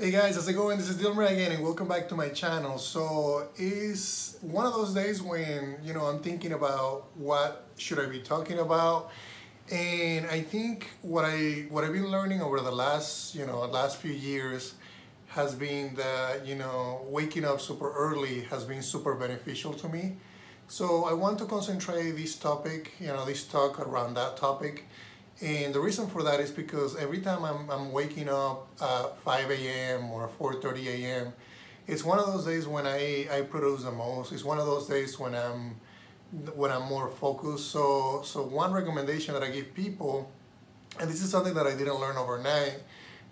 Hey guys, how's it going? This is Dilmer again and welcome back to my channel. So it's one of those days when, I'm thinking about what should I be talking about. And I think what I've been learning over the last few years has been that, waking up super early has been super beneficial to me. So I want to concentrate this topic, this talk around that topic. And the reason for that is because every time I'm waking up at 5 a.m. or 4:30 a.m., it's one of those days when I produce the most. It's one of those days when I'm more focused. So one recommendation that I give people, and this is something that I didn't learn overnight.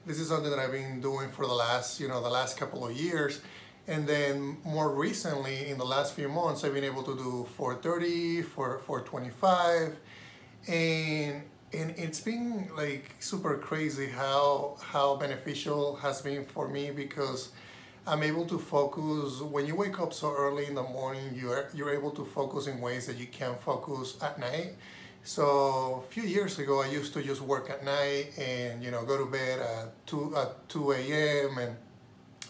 This is something that I've been doing for the last couple of years. And then more recently, in the last few months, I've been able to do 4:30, 4:25, and it's been like super crazy how beneficial has been for me, because I'm able to focus. When you wake up so early in the morning, you're able to focus in ways that you can't focus at night. So a few years ago, I used to just work at night and go to bed at 2 a.m.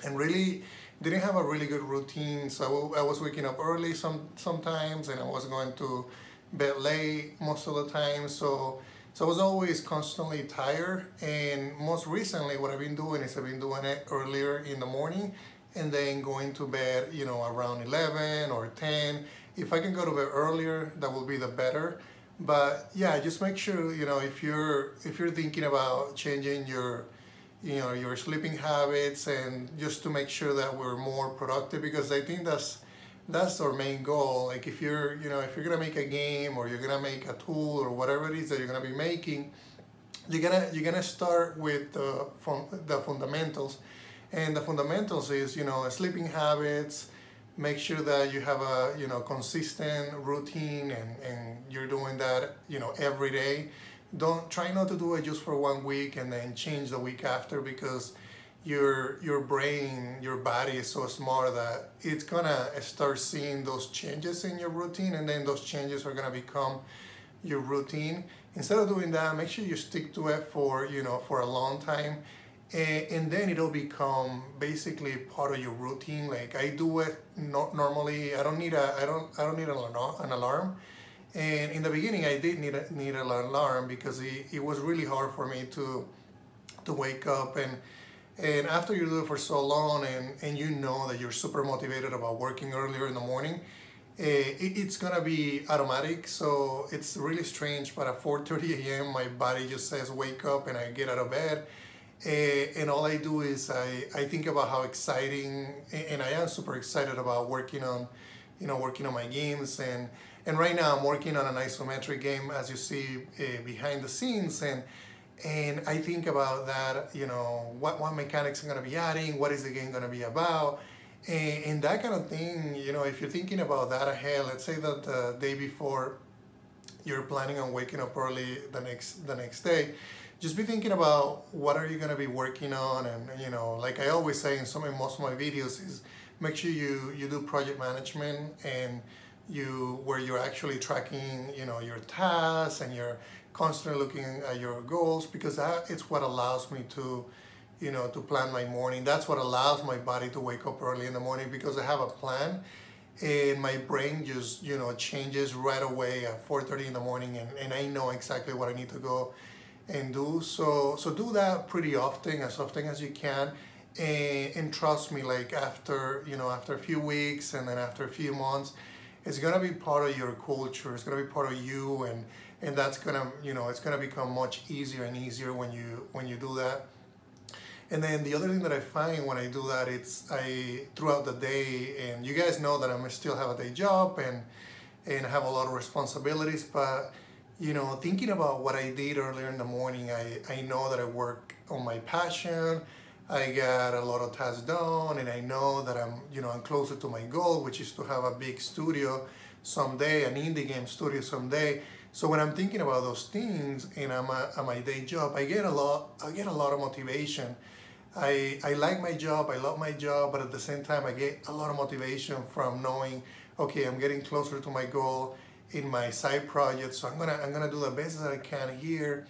and really didn't have a really good routine. So I was waking up early sometimes, and I was going to bed late most of the time. So I was always constantly tired, and most recently what I've been doing is I've been doing it earlier in the morning and then going to bed, around 11 or 10. If I can go to bed earlier, that will be the better. But yeah, just make sure, if you're thinking about changing your sleeping habits, and just to make sure that we're more productive, because I think that's our main goal. Like if you're gonna make a game, or you're gonna make a tool, or whatever it is that you're gonna be making, you're gonna start with the fundamentals. And the fundamentals is sleeping habits. Make sure that you have a consistent routine, and you're doing that every day. Don't try not to do it just for 1 week and then change the week after, because your brain, your body is so smart that it's gonna start seeing those changes in your routine, and then those changes are gonna become your routine. Instead of doing that, make sure you stick to it for a long time, and then it'll become basically part of your routine. Like I do it normally. I don't need an alarm. And in the beginning, I did need an alarm, because it was really hard for me to wake up. And after you do it for so long, and you know that you're super motivated about working earlier in the morning, it's gonna be automatic. So it's really strange, but at 4:30 a.m. my body just says wake up, and I get out of bed. And all I do is I think about how exciting, and I am super excited about working on my games. And right now I'm working on an isometric game, as you see behind the scenes, and I think about that, what mechanics I'm gonna be adding, what is the game gonna be about, and that kind of thing. If you're thinking about that ahead, let's say that the day before you're planning on waking up early the next day, just be thinking about what are you gonna be working on. And like I always say in most of my videos, is make sure you do project management, and where you're actually tracking your tasks, and you're constantly looking at your goals, because it's what allows me to to plan my morning. That's what allows my body to wake up early in the morning, because I have a plan, and my brain just changes right away at 4:30 in the morning, and I know exactly what I need to go and do. So do that pretty often as you can. And trust me, like after a few weeks, and then after a few months, it's gonna be part of your culture. It's gonna be part of you, and that's gonna it's gonna become much easier and easier when you do that. And then the other thing that I find when I do that, throughout the day, and you guys know that I still have a day job and have a lot of responsibilities, but thinking about what I did earlier in the morning, I know that I work on my passion. I got a lot of tasks done, and I know that I'm closer to my goal, which is to have a big studio someday, an indie game studio someday. So when I'm thinking about those things, and I'm at my day job, I get a lot of motivation. I like my job, I love my job, but at the same time, I get a lot of motivation from knowing, okay, I'm getting closer to my goal in my side project, so I'm gonna do the best that I can here.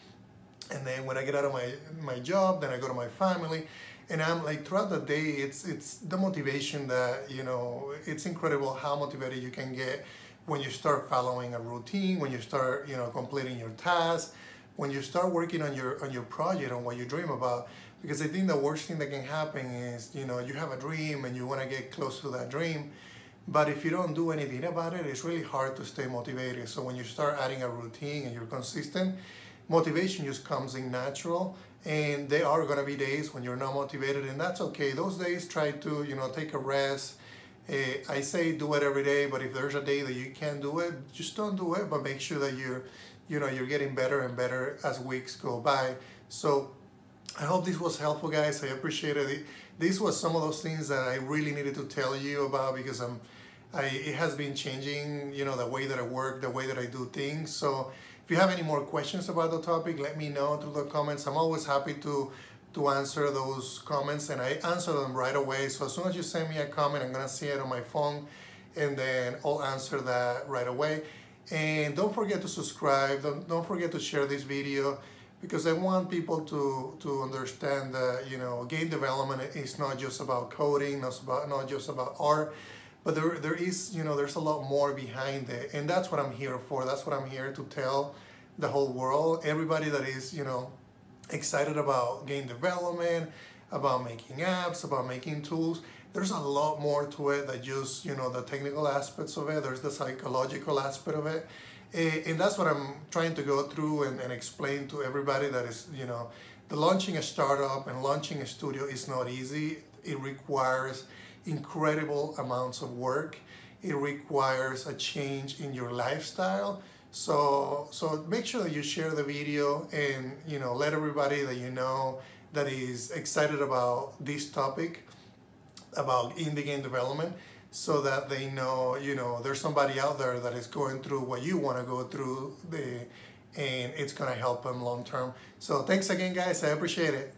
And then when I get out of my job, then I go to my family, And I'm like, throughout the day, it's the motivation that, you know, it's incredible how motivated you can get when you start following a routine, when you start, you know, completing your tasks, when you start working on your project, on what you dream about. Because I think the worst thing that can happen is, you know, you have a dream and you want to get close to that dream, but if you don't do anything about it, it's really hard to stay motivated. So when you start adding a routine and you're consistent, motivation just comes in natural. And there are gonna be days when you're not motivated, and that's okay. Those days, try to, you know, take a rest. I say do it every day, but if there's a day that you can't do it, just don't do it. But make sure that you're getting better and better as weeks go by. So I hope this was helpful, guys. I appreciate it. This was some of those things that I really needed to tell you about, because it has been changing, you know, the way that I work, the way that I do things. So if you have any more questions about the topic, let me know through the comments. I'm always happy to answer those comments, and I answer them right away. So as soon as you send me a comment, I'm gonna see it on my phone, and then I'll answer that right away. And don't forget to subscribe. Don't forget to share this video, because I want people to understand that, you know, game development is not just about coding, not just about art, but there is, you know, there's a lot more behind it, and that's what I'm here for. That's what I'm here to tell the whole world, everybody that is, you know, excited about game development, about making apps, about making tools. There's a lot more to it than just, you know, the technical aspects of it. There's the psychological aspect of it, and that's what I'm trying to go through and explain to everybody. That is, you know, the launching a startup and launching a studio is not easy. It requires incredible amounts of work. It requires a change in your lifestyle. So make sure that you share the video, and, you know, let everybody that you know that is excited about this topic, about indie game development, so that they know, you know, there's somebody out there that is going through what you want to go through, and it's going to help them long term. So thanks again, guys. I appreciate it.